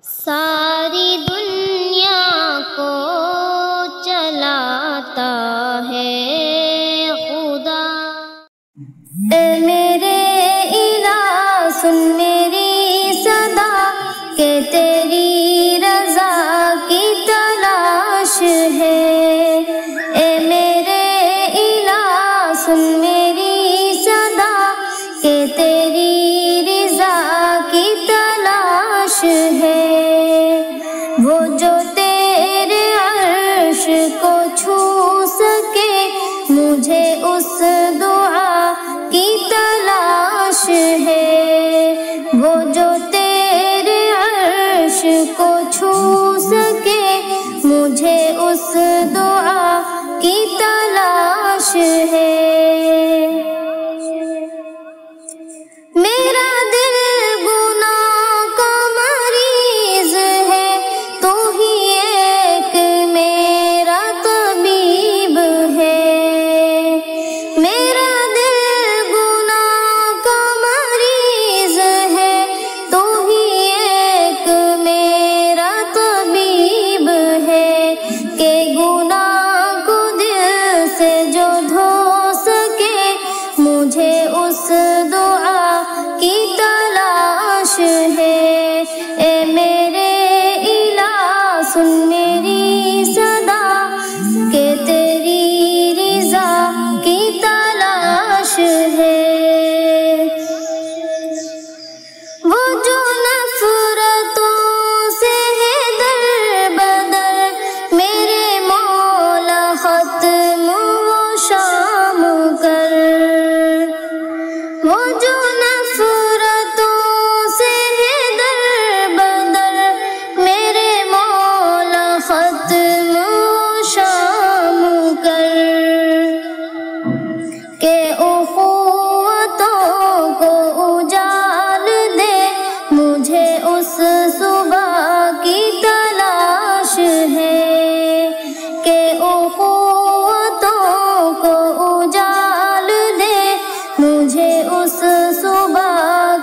ساری دنیا کو چلاتا ہے خدا۔ اے میرے الہ سن میری صدا کہ تیری رضا کی تلاش ہے۔ اے میرے الہ سن میری صدا کہ تیری رضا کی تلاش ہے۔ وہ جو تیرے عرش کو چھو سکے مجھے اس دعا کی تلاش ہے۔ وہ جو تیرے عرش کو چھو سکے مجھے اس دعا کی تلاش ہے۔ میرا دل گناہ کا مریض ہے، تو ہی ایک میرا طبیب ہے۔ میرا دل گناہ کا مریض ہے، تو ہی ایک میرا طبیب ہے کہ گناہ کو دل سے جو دھو سکے مجھے اس دعا کی تلاش ہے۔ اے میرے الہ سن میری صدا کہ تیری رضا کی تلاش ہے۔ وہ جو نفرتوں سے ہے در بدر میرے مولا ختم و شام کر۔ وہ جو نفرتوں سے ہے در بدر میرے مولا ختم و شام کر کہ اخوتوں کو اجال دے مجھے اس صبح کی تلاش ہے۔ کہ اخوتوں کو اجال دے مجھے اس صبح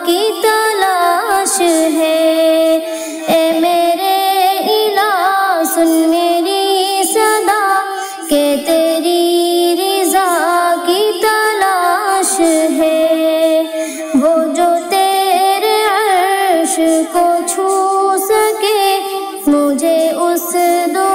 کی تلاش ہے۔ اے میرے الہ سن میری صدا کہ تیری رضا کی تلاش ہے۔ وہ جو تیرے عرش کو چھو سکے مجھے اس دعا